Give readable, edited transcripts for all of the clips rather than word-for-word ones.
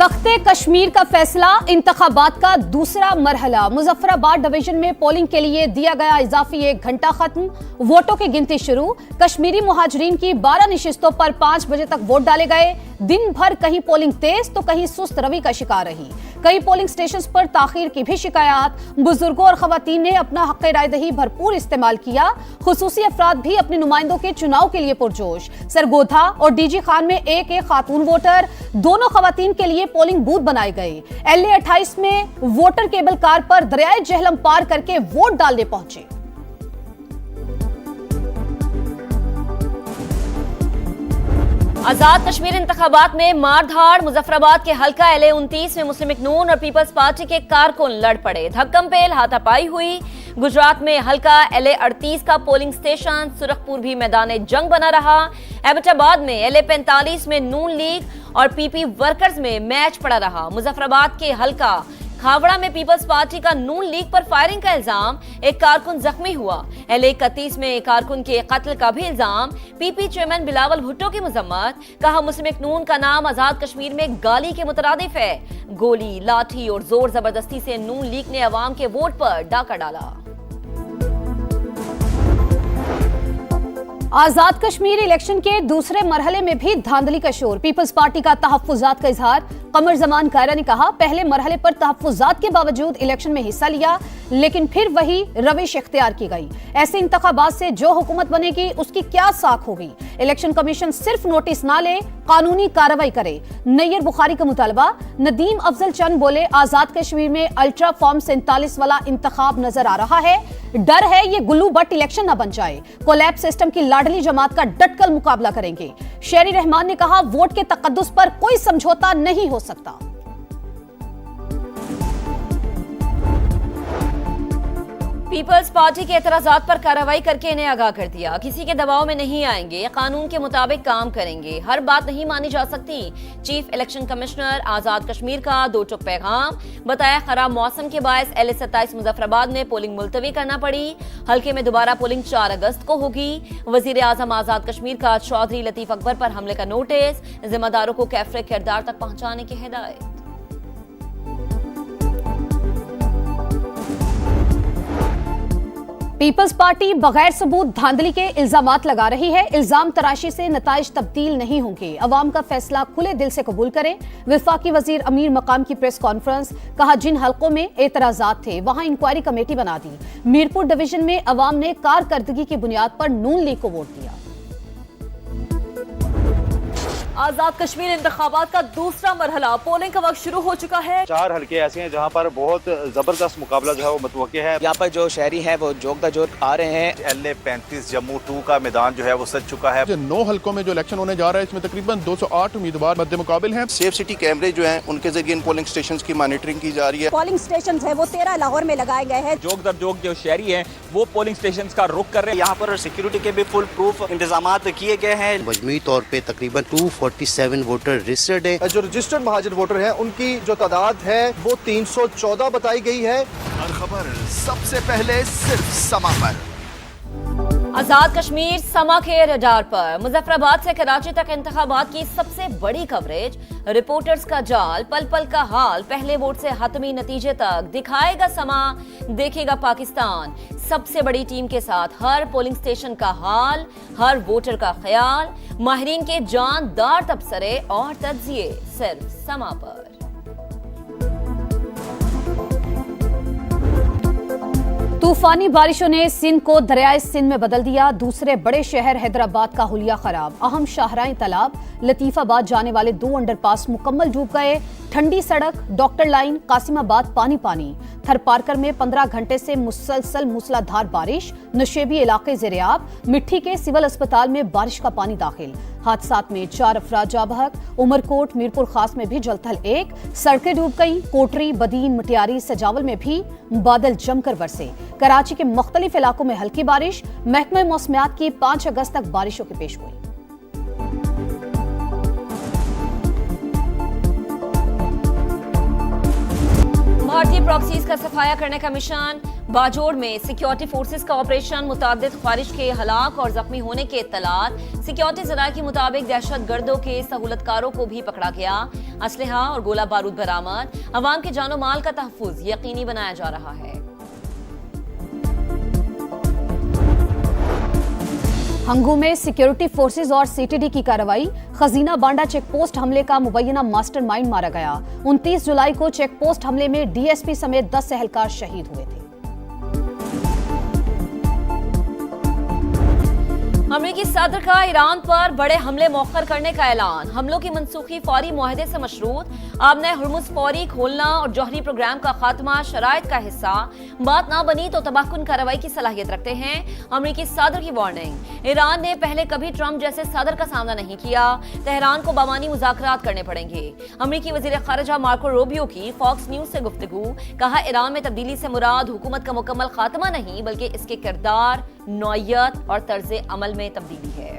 तख्ते कश्मीर का फैसला, इंतखाबात का दूसरा मरहला। मुजफ्फराबाद डिवीजन में पोलिंग के लिए दिया गया इजाफी 1 घंटा खत्म, वोटों की गिनती शुरू। कश्मीरी मुहाजिरीन की 12 नशिस्तों पर 5 बजे तक वोट डाले गए। दिन भर कहीं पोलिंग तेज तो कहीं सुस्त रवि का शिकार रही। कई पोलिंग स्टेशन पर ताखीर की भी शिकायत। बुजुर्गों और खवातीन ने अपना हक रायदही भरपूर इस्तेमाल किया। खुसूसी अफराद भी अपने नुमाइंदों के चुनाव के लिए पुरजोश। सरगोधा और डीजी खान में एक खातून वोटर, दोनों खवातीन के लिए पोलिंग बूथ बनाए गए। LA 28 में वोटर केबल कार पर दरियाए जहलम पार करके वोट डालने पहुंचे। आजाद कश्मीर इंतखाबात में मारधाड़। मुजफ्फराबाद के हल्का LA 29 में मुस्लिम लीग नून और पीपल्स पार्टी के कारकुन लड़ पड़े। धक्कम पेल हाथापाई हुई। गुजरात में हल्का LA 38 का पोलिंग स्टेशन सुरखपुर भी मैदान जंग बना रहा। एबटाबाद में LA 45 में नून लीग और PP वर्कर्स में मैच पड़ा रहा। मुजफ्फराबाद के हल्का खावड़ा में पीपल्स पार्टी का नून लीग पर फायरिंग का इल्जाम, एक कारकुन जख्मी हुआ। LA 31 में एक कारकुन के कत्ल का भी इल्जाम। PP चेयरमैन बिलावल भुट्टो की मजम्मत, कहा मुस्लिम लीग नून का नाम आजाद कश्मीर में गाली के मुतरादिफ है। गोली, लाठी और जोर जबरदस्ती से नून लीग ने अवाम के वोट पर डाका डाला। आजाद कश्मीर इलेक्शन के दूसरे मरहले में भी धांधली का शोर। पीपल्स पार्टी का तहफ्फुजात का इजहार। कमर जमान कायरा ने कहा, पहले मरहले पर तहफ्फुजात के बावजूद इलेक्शन में हिस्सा लिया, लेकिन फिर वही रविश इख्तियार की गई। ऐसे इंतखाबात से जो हुकूमत बनेगी उसकी क्या साख होगी। इलेक्शन कमीशन सिर्फ नोटिस ना ले, कानूनी कार्रवाई करे। नैयर बुखारी का मुतालबा। नदीम अफजल चंद बोले, आजाद कश्मीर में अल्ट्रा फॉर्म 47 वाला इंतखाब नजर आ रहा है। डर है ये गुल्लू बट इलेक्शन न बन जाए। कोलैब सिस्टम की लाडली जमात का डटकर मुकाबला करेंगे। शेरी रहमान ने कहा, वोट के तकद्दुस पर कोई समझौता नहीं हो सकता। पीपल्स पार्टी के एतराजात पर कार्रवाई करके इन्हें आगाह कर दिया। किसी के दबाव में नहीं आएंगे, कानून के मुताबिक काम करेंगे। हर बात नहीं मानी जा सकती। चीफ इलेक्शन कमिश्नर आजाद कश्मीर का दो टुक पैगाम। बताया, खराब मौसम के बायस LA 27 मुजफ्फराबाद में पोलिंग मुलतवी करना पड़ी। हल्के में दोबारा पोलिंग 4 अगस्त को होगी। वजीर आजम आजाद कश्मीर का चौधरी लतीफ अकबर पर हमले का नोटिस। जिम्मेदारों को कैफरे किरदार तक पहुंचाने की हिदायत। पीपल्स पार्टी बगैर सबूत धांधली के इल्जामात लगा रही है। इल्जाम तराशी से नताइज तब्दील नहीं होंगे। अवाम का फैसला खुले दिल से कबूल करें। वफाकी वजीर अमीर मकाम की प्रेस कॉन्फ्रेंस। कहा, जिन हलकों में एतराजात थे वहां इंक्वायरी कमेटी बना दी। मीरपुर डिवीजन में अवाम ने कारकर्दगी की बुनियाद पर नून लीग को वोट दिया। आजाद कश्मीर इंतखाबात का दूसरा मरहला, पोलिंग का वक्त शुरू हो चुका है। 4 हल्के ऐसे हैं जहां पर बहुत जबरदस्त मुकाबला जो है वो मुतवक्के है। यहाँ पर जो शहरी हैं वो जोक दा जोक आ रहे हैं। LA 35 जम्मू 2 का मैदान जो है वो सज चुका है। 9 हल्कों में जो इलेक्शन होने जा रहा है इसमें तकरीबन 208 उम्मीदवार मद्दे मुकाबिल हैं। सेफ सिटी कैमरे जो हैं उनके जरिए इन पोलिंग स्टेशन की मॉनिटरिंग की जा रही है। पोलिंग स्टेशन है वो 13 लाहौर में लगाए गए हैं। जोक दर जोक जो शहरी हैं वो पोलिंग स्टेशन का रुख कर रहे हैं। यहाँ पर सिक्योरिटी के भी फुल प्रूफ इंतजाम किए गए हैं। मजमूई तौर पे तकरीबन 247 वोटर रजिस्टर्ड है। जो रजिस्टर्ड महाजर वोटर हैं उनकी जो तादाद है वो 314 बताई गई है। हर खबर सबसे पहले सिर्फ समा पर। आजाद कश्मीर समा के रडार पर। मुजफ्फराबाद से कराची तक इंतखाबात की सबसे बड़ी कवरेज। रिपोर्टर्स का जाल, पल पल का हाल, पहले वोट से हतमी नतीजे तक। दिखाएगा समा, देखेगा पाकिस्तान। सबसे बड़ी टीम के साथ हर पोलिंग स्टेशन का हाल, हर वोटर का ख्याल, माहिरीन के जानदार तबसरे और तज्जिए सिर्फ समा पर। तूफानी बारिशों ने सिंध को दरियाए सिंध में बदल दिया। दूसरे बड़े शहर हैदराबाद का हुलिया खराब। अहम शाहराएं तालाब, लतीफाबाद जाने वाले 2 अंडरपास मुकम्मल डूब गए। ठंडी सड़क, डॉक्टर लाइन, कासिमाबाद पानी पानी। थरपारकर में 15 घंटे से मुसलसल मूसलाधार बारिश। नशेबी इलाके ज़ेरियाब। मिट्टी के सिविल अस्पताल में बारिश का पानी दाखिल। हादसात में 4 अफराद जाँ बहक। उमरकोट, मीरपुर खास में भी जलथल 1। सड़कें डूब गईं। कोटरी, बदीन, मटियारी, सजावल में भी बादल जमकर बरसे। कराची के मुख्तलिफ इलाकों में हल्की बारिश। महकमे मौसमियात की 5 अगस्त तक बारिशों की पेशगोई। भारतीय प्रॉक्सीज का सफाया करने का मिशन। बाजोड़ में सिक्योरिटी फोर्सेस का ऑपरेशन। मुतअद्दिद ख्वारिश के हलाक और जख्मी होने के इत्तलात। सिक्योरिटी जराये के मुताबिक दहशतगर्दों के सहूलतकारों को भी पकड़ा गया। असलहा और गोला बारूद बरामद। अवाम के जानो माल का तहफ्फुज यकीनी बनाया जा रहा है। हंगू में सिक्योरिटी फोर्सेज और सीटीडी की कार्रवाई। खजीना बांडा चेकपोस्ट हमले का मुबैना मास्टरमाइंड मारा गया। 29 जुलाई को चेकपोस्ट हमले में डीएसपी समेत 10 एहलकार शहीद हुए थे। अमेरिकी सदर का ईरान पर बड़े हमले मौखर करने का ऐलान। हमलों की मनसूखी फौरी मुआहदे से मशरूत। आबने हुर्मुज फौरी खोलना और जौहरी प्रोग्राम का खात्मा शराइत का हिस्सा। बात ना बनी तो तबाहकुन कार्रवाई की सलाहियत रखते हैं। अमेरिकी सदर की वार्निंग। ईरान ने पहले कभी ट्रंप जैसे सदर का सामना नहीं किया। तेहरान को बामानी मुज़ाकरात करने पड़ेंगे। अमेरिकी वज़ीर ख़ारिजा मार्को रूबियो की फॉक्स न्यूज से गुफ्तगू। कहा, ईरान में तब्दीली से मुराद हुकूमत का मुकम्मल खात्मा नहीं बल्कि इसके किरदार, नौइयत और तर्ज अमल में तब्दीली है।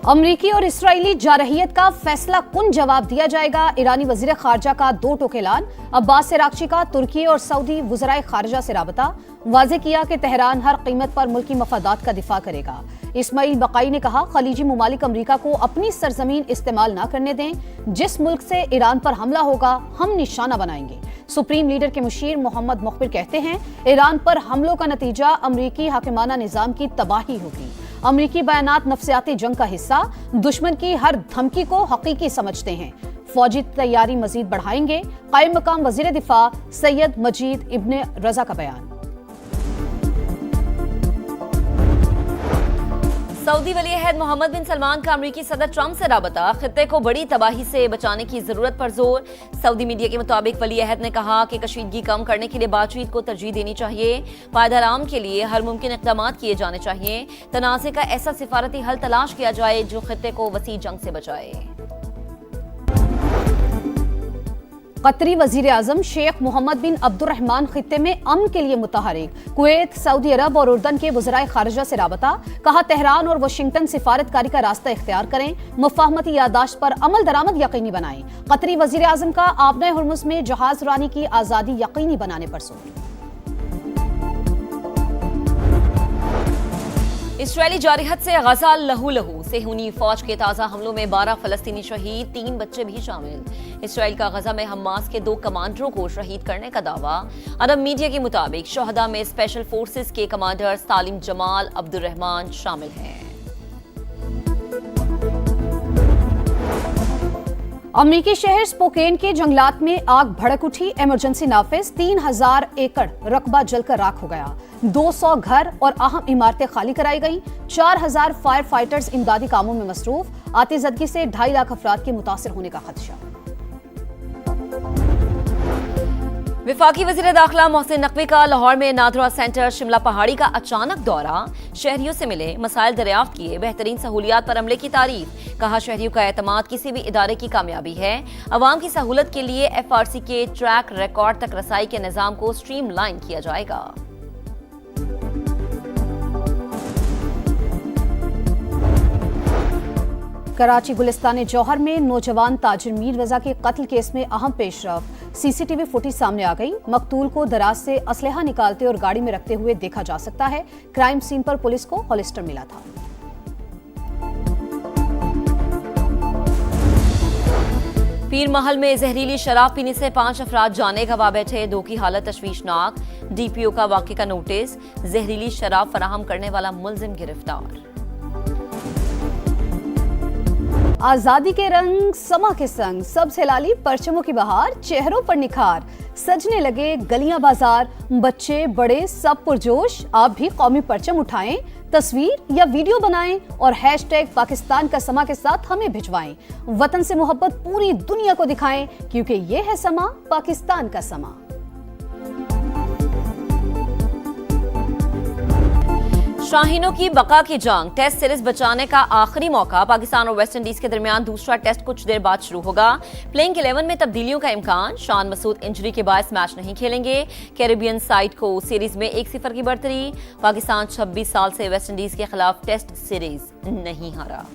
अमरीकी और इस्राएली जारहियत का फैसला कुन जवाब दिया जाएगा। ईरानी वजीर खारजा का दो टोक ऐलान। अब्बास अरागची का तुर्की और सऊदी वज़राए खारजा से राबता। वाज़े किया कि तेहरान हर कीमत पर मुल्की मफादात का दिफा करेगा। इस्माइल बकाई ने कहा, खलीजी मुमालिक अमरीका को अपनी सरजमीन इस्तेमाल न करने दें। जिस मुल्क से ईरान पर हमला होगा हम निशाना बनाएंगे। सुप्रीम लीडर के मुशीर मोहम्मद मुखबिर कहते हैं, ईरान पर हमलों का नतीजा अमरीकी हाकिमाना निजाम की तबाही होगी। अमरीकी बयानात नफ्सियाती जंग का हिस्सा। दुश्मन की हर धमकी को हकीकी समझते हैं। फौजी तैयारी मजीद बढ़ाएंगे। कायम मकाम वजीर दिफा सैयद मजीद इब्ने रजा का बयान। सऊदी वली अहद मोहम्मद बिन सलमान का अमेरिकी सदर ट्रंप से राबता। खित्ते को बड़ी तबाही से बचाने की जरूरत पर जोर। सऊदी मीडिया के मुताबिक वली अहद ने कहा कि कशीदगी कम करने के लिए बातचीत को तरजीह देनी चाहिए। पायदार आम के लिए हर मुमकिन इक़दाम किए जाने चाहिए। तनाज़े का ऐसा सिफारती हल तलाश किया जाए जो खित्ते को वसी जंग से बचाए। कतरी वजीर आजम शेख मोहम्मद बिन अब्दुर्रहमान खित्ते में अमन के लिए मुतहरिक। कुवैत, सऊदी अरब और उर्दन के वज़राए खारिजा से राबता। कहा, तेहरान और वाशिंगटन सिफारतकारी का रास्ता इख्तियार करें। मुफाहमती यादाश्त पर अमल दरामद यकीनी बनाएं। कतरी वजीर आजम का आबने हुर्मुज में जहाज रानी की आज़ादी यकीनी बनाने पर जोर। इस्राएली जारहियत से गजा लहू लहू। सेहूनी फौज के ताज़ा हमलों में 12 फलस्तीनी शहीद, 3 बच्चे भी शामिल। इस्राएल का गजा में हमास के 2 कमांडरों को शहीद करने का दावा। अरब मीडिया के मुताबिक शहदा में स्पेशल फोर्सेस के कमांडर सालिम जमाल अब्दुर्रहमान शामिल हैं। अमरीकी शहर स्पोकेन के जंगलात में आग भड़क उठी। इमरजेंसी नाफिज। 3000 एकड़ रकबा जलकर राख हो गया। 200 घर और अहम इमारतें खाली कराई गई। 4000 फायर फाइटर्स इमदादी कामों में मसरूफ। आतिशबाजी से 2.5 लाख अफराद के मुतासिर होने का खदशा। विफाकी वज़ीर दाखिला मोहसिन नकवी का लाहौर में नादरा सेंटर शिमला पहाड़ी का अचानक दौरा। शहरियों से मिले, मसाइल दरियाफ्त किए, बेहतरीन सहूलियात पर अमले की तारीफ। कहा, शहरियों का एतमाद किसी भी इदारे की कामयाबी है। अवाम की सहूलत के लिए FRC के ट्रैक रिकॉर्ड तक रसाई के निज़ाम को स्ट्रीमलाइन किया जाएगा। कराची गुलिस्तान जौहर में नौजवान ताजिर मीर रजा के कत्ल केस में अहम पेशरफ। CCTV फुटेज सामने आ गई। मकतूल को दराज से असलहा निकालते और गाड़ी में रखते हुए देखा जा सकता है। क्राइम सीन पर पुलिस को हॉलिस्टर मिला था। पीर महल में जहरीली शराब पीने से 5 अफराद जाने गंवा बैठे। 2 की हालत तशवीशनाक। DPO का वाक़े का नोटिस। जहरीली शराब फराहम करने वाला मुलजिम गिरफ्तार। आजादी के रंग समा के संग सबसे लाली परचमों की बहार। चेहरों पर निखार। सजने लगे गलियां बाजार। बच्चे बड़े सब पुरजोश। आप भी कौमी परचम उठाएं, तस्वीर या वीडियो बनाएं और #पाकिस्तान का समा के साथ हमें भिजवाएं। वतन से मोहब्बत पूरी दुनिया को दिखाएं, क्योंकि ये है समा पाकिस्तान का समा। शाहीनों की बका की जंग, टेस्ट सीरीज बचाने का आखिरी मौका। पाकिस्तान और वेस्ट इंडीज के दरमियान दूसरा टेस्ट कुछ देर बाद शुरू होगा। प्लेइंग 11 में तब्दीलियों का इम्कान। शान मसूद इंजरी के बायस मैच नहीं खेलेंगे। कैरेबियन साइड को सीरीज में 1-0 की बढ़तरी। पाकिस्तान 26 साल से वेस्ट इंडीज के खिलाफ टेस्ट सीरीज नहीं हारा।